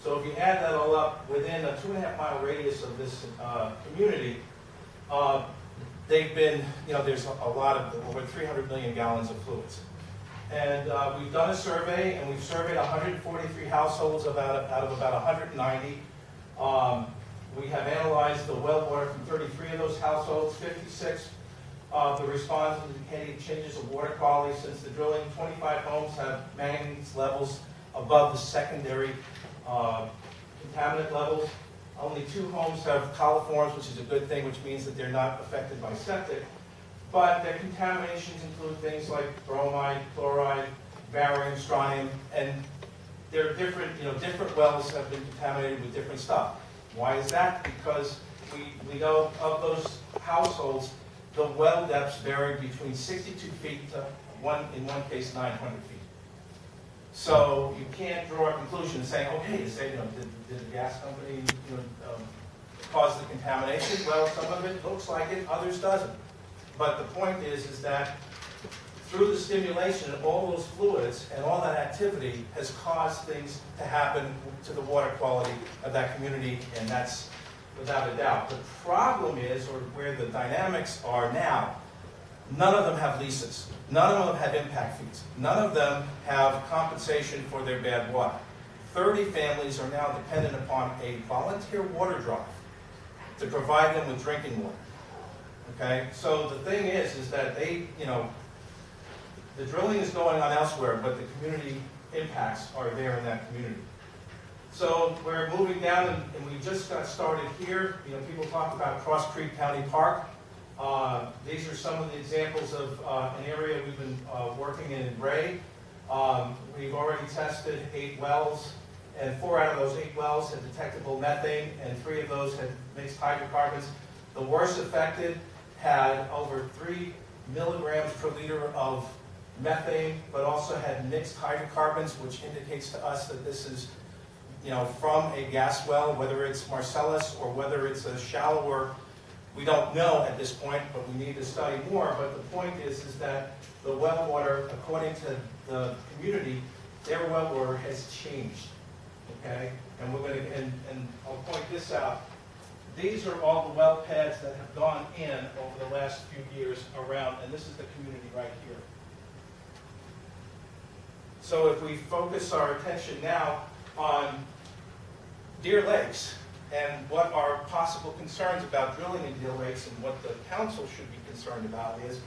So if you add that all up, within a 2.5-mile radius of this community, they've been, there's a lot of, over 300 million gallons of fluids. And we've done a survey, and we've surveyed 143 households out of about 190. We have analyzed the well water from 33 of those households. 56 of the respondents indicated changes of water quality since the drilling. 25 homes have manganese levels above the secondary contaminant levels. Only 2 homes have coliforms, which is a good thing, which means that they're not affected by septic. But their contaminations include things like bromide, chloride, barium, strontium, and they're different, different wells have been contaminated with different stuff. Why is that? Because we know of those households, the well depths vary between 62 feet to, in one case, 900 feet. So you can't draw a conclusion and say, okay, did the gas company cause the contamination? Well, some of it looks like it, others doesn't. But the point is that through the stimulation of all those fluids and all that activity has caused things to happen to the water quality of that community, and that's without a doubt. The problem is, or where the dynamics are now, none of them have leases. None of them have impact fees. None of them have compensation for their bad water. 30 families are now dependent upon a volunteer water drive to provide them with drinking water. Okay, so the thing is that they, the drilling is going on elsewhere, but the community impacts are there in that community. So we're moving down, and we just got started here. People talk about Cross Creek County Park. These are some of the examples of an area we've been working in Ray. We've already tested 8 wells, and 4 out of those 8 wells had detectable methane, and 3 of those had mixed hydrocarbons. The worst affected had over 3 milligrams per liter of methane, but also had mixed hydrocarbons, which indicates to us that this is, from a gas well, whether it's Marcellus or whether it's a shallower. We don't know at this point, but we need to study more. But the point is that the well water, according to the community, their well water has changed. Okay, and we're going to, and I'll point this out. These are all the well pads that have gone in over the last few years around, and this is the community right here. So if we focus our attention now on Deer Lakes and what are possible concerns about drilling in Deer Lakes, and what the council should be concerned about is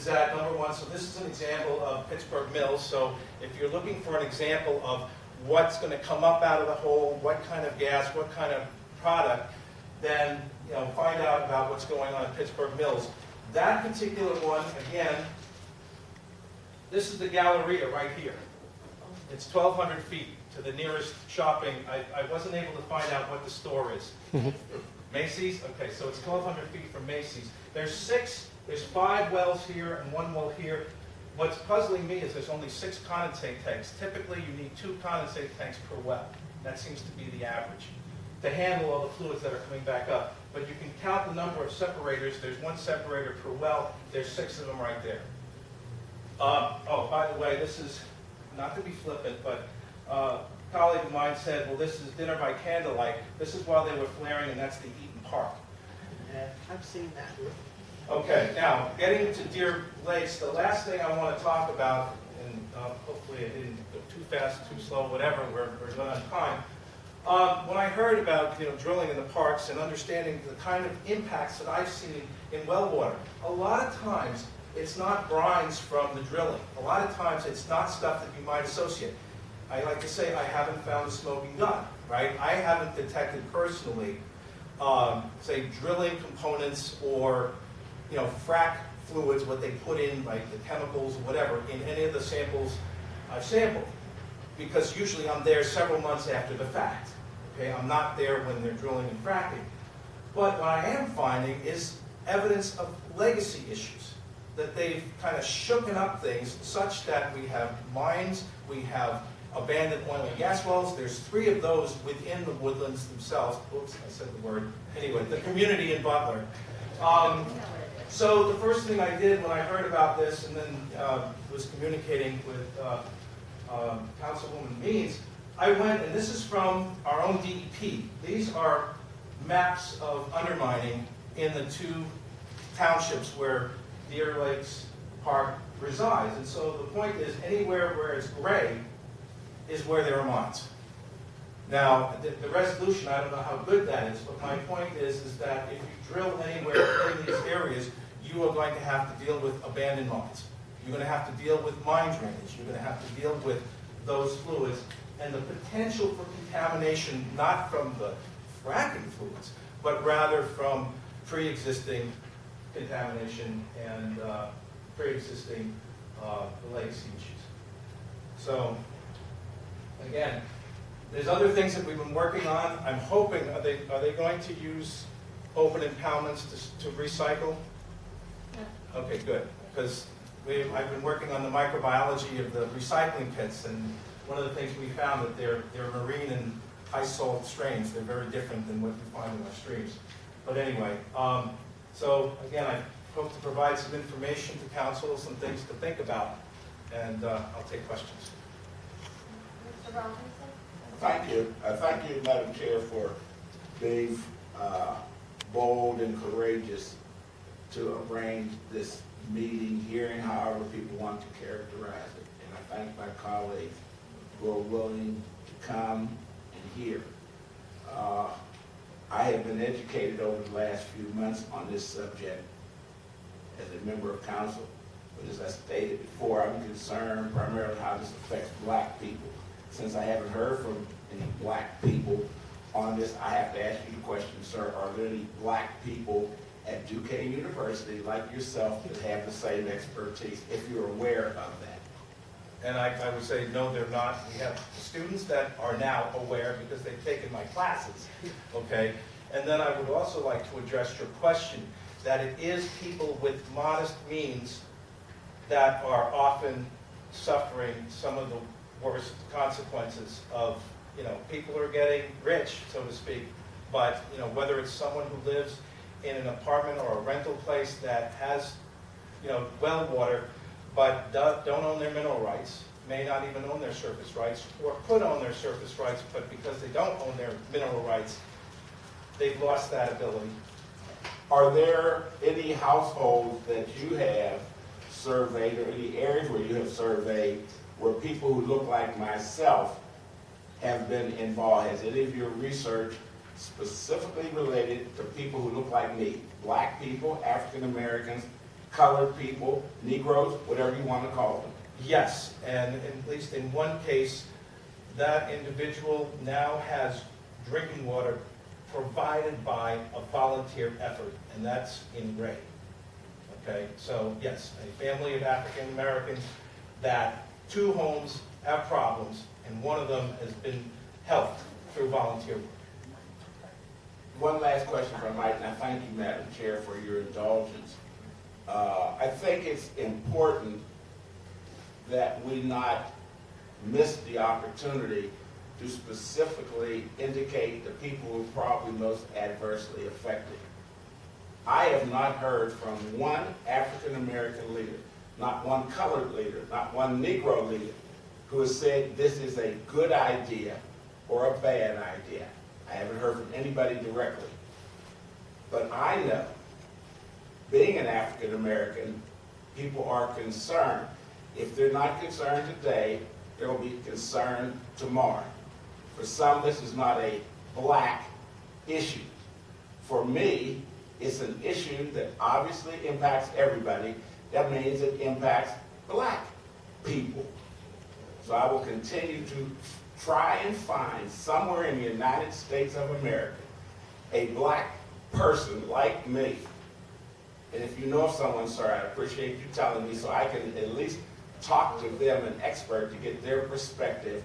that, number one, so this is an example of Pittsburgh Mills. So if you're looking for an example of what's going to come up out of the hole, what kind of gas, what kind of product, then find out about what's going on at Pittsburgh Mills. That particular one, again, this is the Galleria right here. It's 1,200 feet to the nearest shopping. I wasn't able to find out what the store is. Macy's? Okay, so it's 1,200 feet from Macy's. There's 5 wells here and 1 well here. What's puzzling me is there's only 6 condensate tanks. Typically, you need 2 condensate tanks per well. That seems to be the average to handle all the fluids that are coming back up. But you can count the number of separators. There's 1 separator per well. There's 6 of them right there. Oh, by the way, this is, not to be flippant, but a colleague of mine said, well, this is dinner by candlelight. This is while they were flaring, and that's the Eaton Park. Yeah, I've seen that. Okay, now, getting to Deer Lakes, the last thing I want to talk about, and hopefully I didn't go too fast, too slow, whatever, we're going on time. When I heard about drilling in the parks and understanding the kind of impacts that I've seen in well water, a lot of times it's not brines from the drilling. A lot of times it's not stuff that you might associate. I like to say I haven't found a smoking gun, right? I haven't detected personally, say, drilling components or frac fluids, what they put in, like the chemicals or whatever, in any of the samples I've sampled. Because usually I'm there several months after the fact. Okay, I'm not there when they're drilling and fracking. But what I am finding is evidence of legacy issues, that they've kind of shooken up things such that we have mines, we have abandoned oil and gas wells. There's 3 of those within the woodlands themselves. Oops, I said the word. Anyway, the community in Butler. So the first thing I did when I heard about this and then was communicating with Councilwoman Means, I went, and this is from our own DEP. These are maps of undermining in the 2 townships where Deer Lakes Park resides. And so the point is, anywhere where it's gray is where there are mines. Now, the resolution, I don't know how good that is, but my point is that if you drill anywhere in these areas, you are going to have to deal with abandoned mines. You're going to have to deal with mine drainage. You're going to have to deal with those fluids and the potential for contamination, not from the fracking fluids, but rather from pre-existing contamination and pre-existing legacy issues. So, again, there's other things that we've been working on. I'm hoping, are they going to use open impoundments to recycle? Yeah. Okay, good. Because I've been working on the microbiology of the recycling pits, and one of the things we found that they're marine and high salt strains. They're very different than what you find in our streams. But anyway, so again, I hope to provide some information to council, some things to think about, and I'll take questions. Mr. Robinson? Thank you. Thank you, Madam Chair, for being bold and courageous to arrange this meeting, hearing however people want to characterize it. And I thank my colleagues who are willing to come and hear. I have been educated over the last few months on this subject as a member of council. But as I stated before, I'm concerned primarily how this affects black people. Since I haven't heard from any black people on this, I have to ask you the question, sir, are there any black people at Duquesne University like yourself that have the same expertise, if you're aware of that? And I would say, no, they're not. We have students that are now aware because they've taken my classes, okay? And then I would also like to address your question, that it is people with modest means that are often suffering some of the worst consequences of, people are getting rich, so to speak, but, whether it's someone who lives in an apartment or a rental place that has, well water, but don't own their mineral rights, may not even own their surface rights, or could own their surface rights, but because they don't own their mineral rights, they've lost that ability. Are there any households that you have surveyed, or any areas where you have surveyed, where people who look like myself have been involved? Has any of your research specifically related to people who look like me? Black people, African Americans, colored people, Negroes, whatever you want to call them. Yes, and at least in one case, that individual now has drinking water provided by a volunteer effort, and that's in Ray. Okay, so yes, a family of African Americans that 2 homes have problems, and one of them has been helped through volunteer work. One last question, if I might, and I thank you, Madam Chair, for your indulgence. I think it's important that we not miss the opportunity to specifically indicate the people who are probably most adversely affected. I have not heard from one African American leader, not one colored leader, not one Negro leader, who has said this is a good idea or a bad idea. I haven't heard from anybody directly. But I know, being an African American, people are concerned. If they're not concerned today, they will be concerned tomorrow. For some, this is not a black issue. For me, it's an issue that obviously impacts everybody. That means it impacts black people. So I will continue to try and find somewhere in the United States of America a black person like me. And if you know of someone, sir, I appreciate you telling me so I can at least talk to them, an expert, to get their perspective,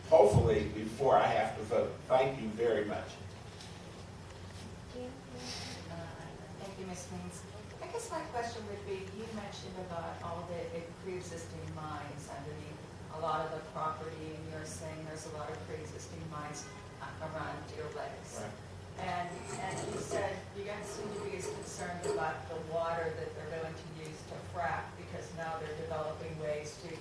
hopefully before I have to vote. Thank you very much. Thank you, Ms. Means. I guess my question would be, you mentioned about all the pre-existing mines underneath a lot of the property, and you're saying there's a lot of pre-existing mines around Deer Lakes. Right. And he said, you guys seem to be as concerned about the water that they're going to use to frack, because now they're developing ways to,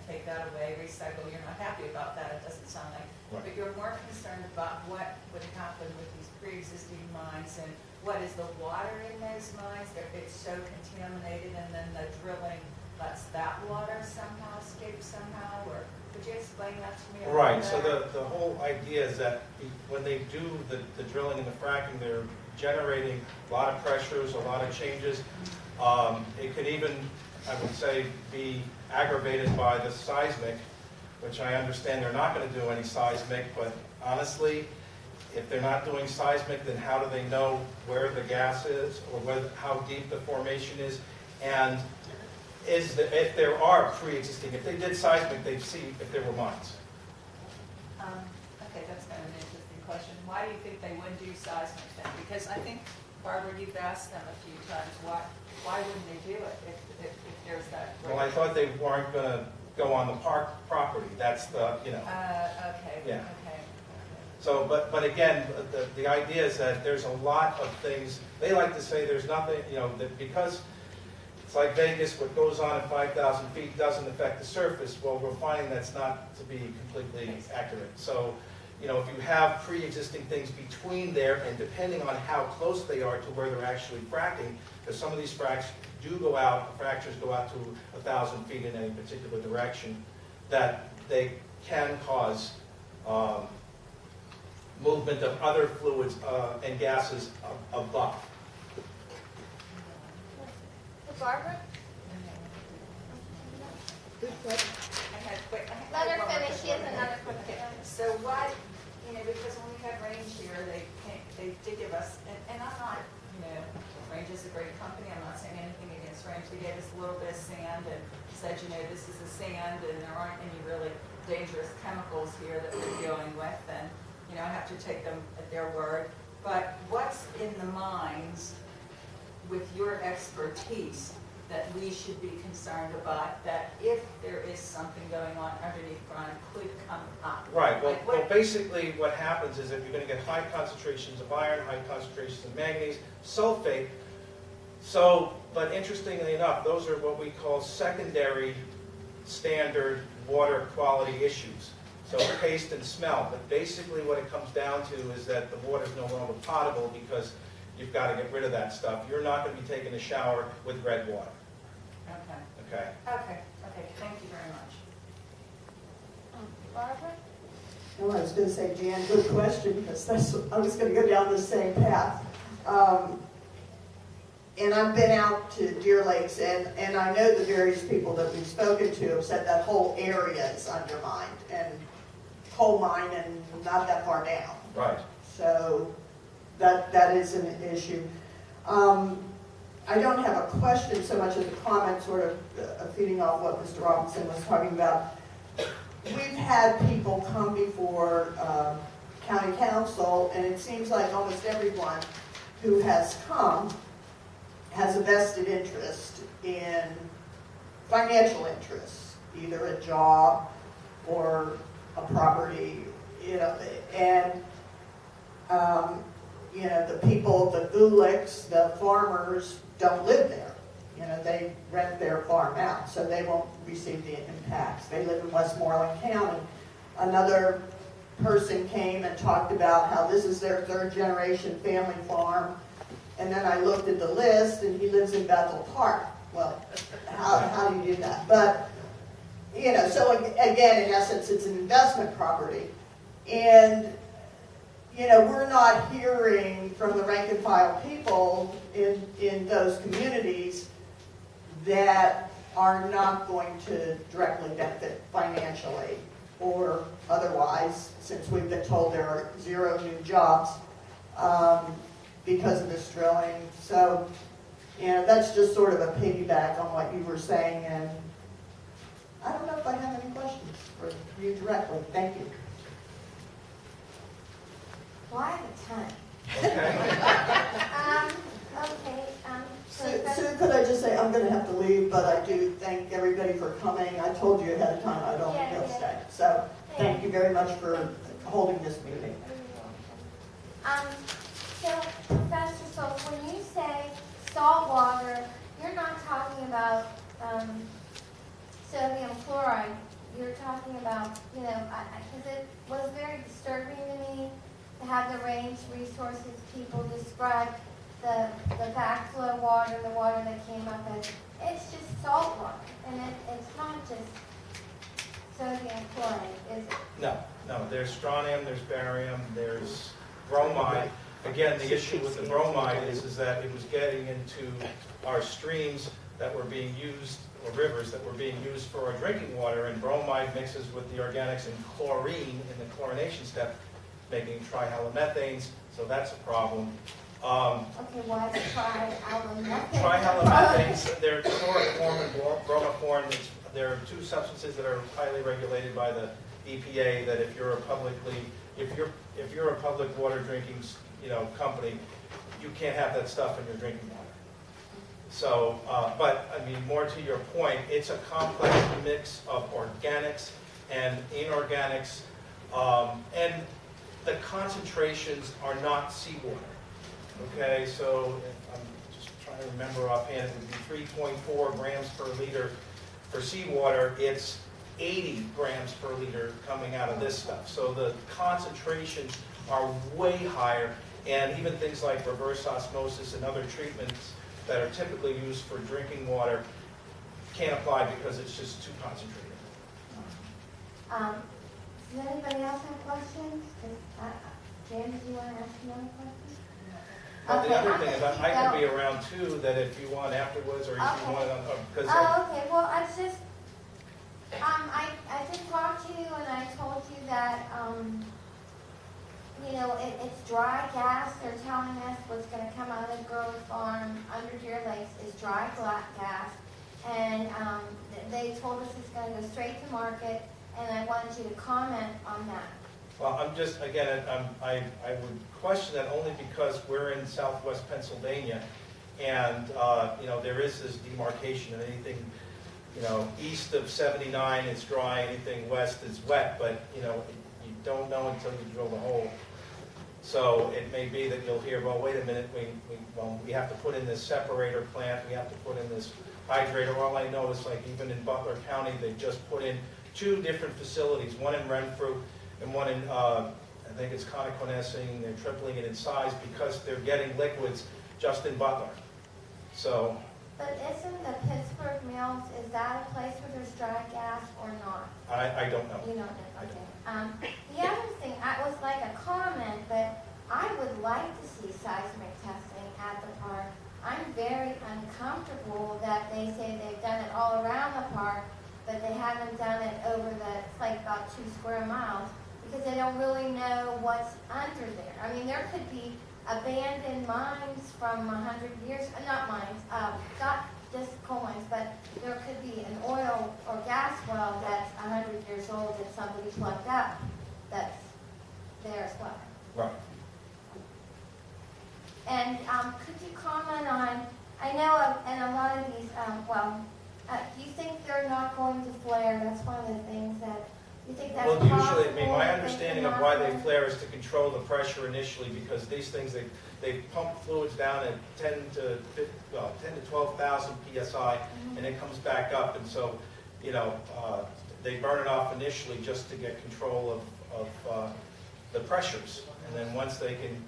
take that away, recycle. You're not happy about that, it doesn't sound like. Right. But you're more concerned about what would happen with these pre-existing mines, and what is the water in those mines? It's so contaminated, and then the drilling lets that water somehow escape somehow, or could you explain that to me? a little Right, so better? the whole idea is that when they do the drilling and the fracking, they're generating a lot of pressures, a lot of changes. It could even, I would say, be aggravated by the seismic, which I understand they're not going to do any seismic, but honestly, if they're not doing seismic, then how do they know where the gas is, or how deep the formation is? And if there are pre-existing, if they did seismic, they'd see if there were mines. Okay, that's kind of an interesting question. Why do you think they wouldn't do seismic then? Because I think, Barbara, you've asked them a few times, why wouldn't they do it if there's that? Well, I thought they weren't going to go on the park property. That's the, Okay, Yeah. okay. So, but again, the idea is that there's a lot of things, they like to say there's nothing, that because it's like Vegas, what goes on at 5,000 feet doesn't affect the surface. Well, we're finding that's not to be completely accurate. So, if you have pre-existing things between there, and depending on how close they are to where they're actually fracking, because some of these fractures go out to 1,000 feet in any particular direction, that they can cause movement of other fluids and gases above. Barbara? Let her finish, she has another question. So what, because when we had Range here, they did give us, and I'm not, Range is a great company, I'm not saying anything against Range. They gave us a little bit of sand and said, this is the sand, and there aren't any really dangerous chemicals here that we're dealing with, and, I have to take them at their word. But what's in the mines with your expertise that we should be concerned about, that if there is something going on underneath ground could come up? Right, well, Like what- basically what happens is that you're going to get high concentrations of iron, high concentrations of manganese, sulfate. So, but interestingly enough, those are what we call secondary standard water quality issues. So taste and smell, but basically what it comes down to is that the water is no longer potable because you've got to get rid of that stuff. You're not going to be taking a shower with red water. Okay, Okay? thank you very much. Barbara? Well, I was going to say, Jan, good question, because I was going to go down the same path. And I've been out to Deer Lakes, and I know the various people that we've spoken to have said that whole area is undermined, and coal mine and not that far down. Right. So that is an issue. I don't have a question so much as a comment, sort of feeding off what Mr. Robinson was talking about. We've had people come before county council, and it seems like almost everyone who has come has a vested interest in financial interests, either a job or a property, and the people, the Gulicks, the farmers don't live there. They rent their farm out, so they won't receive the impacts. They live in Westmoreland County. Another person came and talked about how this is their third generation family farm. And then I looked at the list, and he lives in Bethel Park. Well, how do you do that? But, so again, in essence, it's an investment property. And, we're not hearing from the rank and file people in those communities that are not going to directly benefit financially or otherwise, since we've been told there are 0 new jobs. Because of this drilling. So, that's just sort of a piggyback on what you were saying, and I don't know if I have any questions for you directly. Thank you. Well, I have a ton. Okay. Sue, could I just say, I'm going to have to leave, but I do thank everybody for coming. I told you ahead of time I don't think I'll stay. So, thank you very much for holding this meeting. So, Professor Schultz, when you say salt water, you're not talking about sodium chloride. You're talking about, because it was very disturbing to me to have the range resources people describe the backflow water, the water that came up as, it's just salt water, and it's not just sodium chloride, is it? No, there's strontium, there's barium, there's bromide. Again, the issue with the bromide is that it was getting into our streams that were being used, or rivers that were being used for our drinking water, and bromide mixes with the organics and chlorine in the chlorination step, making trihalomethanes, so that's a problem. Okay, why is trihalomethanes? Trihalomethanes, they're chloric form and bromoform. There are two substances that are highly regulated by the EPA. That if you're a public water drinking, company, you can't have that stuff in your drinking water. So, but I mean, more to your point, it's a complex mix of organics and inorganics, and the concentrations are not seawater. Okay, so I'm just trying to remember offhand, it would be 3.4 grams per liter for seawater. It's 80 grams per liter coming out of this stuff. So the concentrations are way higher, and even things like reverse osmosis and other treatments that are typically used for drinking water can't apply because it's just too concentrated. Does anybody else have questions? Jan, did you want to ask another question? But Okay, the other I'm thing is, gonna I keep can going. be around too, that if you want afterwards, or if Okay. you want, because Oh, okay, well, I just, I did talk to you and I told you that, it's dry gas. They're telling us what's gonna come out of Gurley Farm under Deer Lakes is dry gas. And, they told us it's gonna go straight to market, and I wanted you to comment on that. well, I'm just, again, I would question that only because we're in southwest Pennsylvania, and, there is this demarcation, and anything, east of 79 is dry, anything west is wet, but, you don't know until you drill the hole. So it may be that you'll hear, well, wait a minute, we have to put in this separator plant, we have to put in this hydrator. All I know is, like, even in Butler County, they just put in 2 different facilities, one in Renfrew and one in, I think it's Connequenessing. They're tripling it in size because they're getting liquids just in Butler. So, But isn't the Pittsburgh Mills, is that a place where there's dry gas or not? I don't know. You don't know, okay. The other thing, I was like a comment, but I would like to see seismic testing at the park. I'm very uncomfortable that they say they've done it all around the park, but they haven't done it over it's like about 2 square miles, because they don't really know what's under there. I mean, there could be abandoned mines from 100 years, not mines, not just coal mines, but there could be an oil or gas well that's 100 years old that somebody plugged up that's there as well. Right. And could you comment on, I know in a lot of these, do you think they're not going to flare? That's one of the things that, you think that's Well, possible? usually, I mean, my that they understanding of cannot why they flare? flare is to control the pressure initially, because these things, they pump fluids down at 10 to 12,000 psi, and it comes back up, and so, they burn it off initially just to get control of the pressures, and then once they can,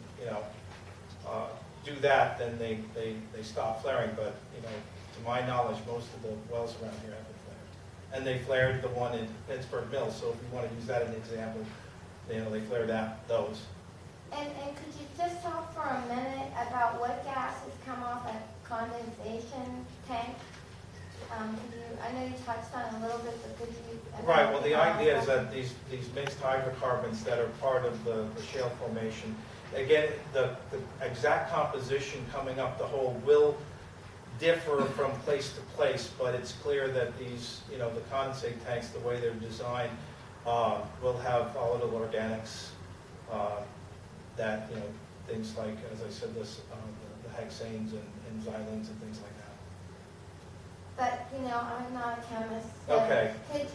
do that, then they stop flaring. But, to my knowledge, most of the wells around here have been flared. And they flared the one in Pittsburgh Mills, so if you want to use that as an example, they flared those. And could you just talk for a minute about what gases come off a condensation tank? I know you touched on it a little bit, but could you? Right, well, the idea is that these mixed hydrocarbons that are part of the shale formation, again, the exact composition coming up the hole will differ from place to place, but it's clear that these, the condensate tanks, the way they're designed, will have volatile organics that, things like, as I said, the hexanes and xylenes and things like that. But, I'm not a chemist. So Okay.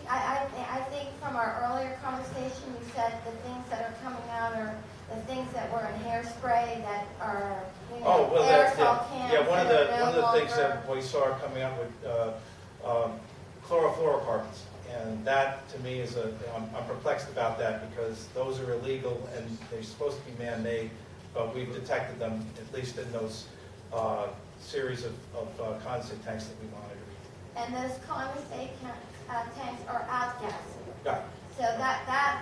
I think from our earlier conversation, you said the things that are coming out are the things that were in hairspray that are, you know, Oh, well, aerosol cans yeah, one of that are the no things longer- that we saw coming up with chlorofluorocarbons. And that, to me, is I'm perplexed about that because those are illegal and they're supposed to be man-made, but we've detected them, at least in those series of condensate tanks that we monitor. And those condensate tanks are outgassing. Yeah, So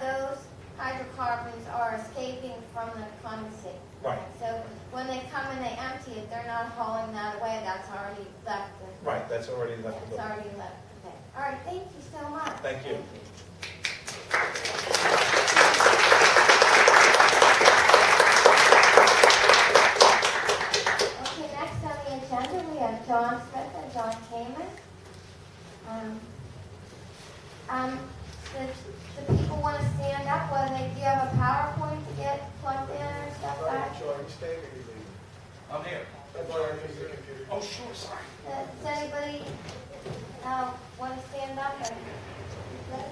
those hydrocarbons are escaping from the condensate. right, So when they come and they empty it, they're not hauling that away, that's already left. right, that's already left the It's building. already left, okay. All right, thank you so much. Thank you. Okay, next on the agenda, we have John Smith and John Kamen. The people want to stand up, whether do you have a PowerPoint to get plugged in or stuff like that? Are you staying or you leaving? I'm here. That's why I use the computer. Oh, sure, sorry. Does anybody want to stand up? Or-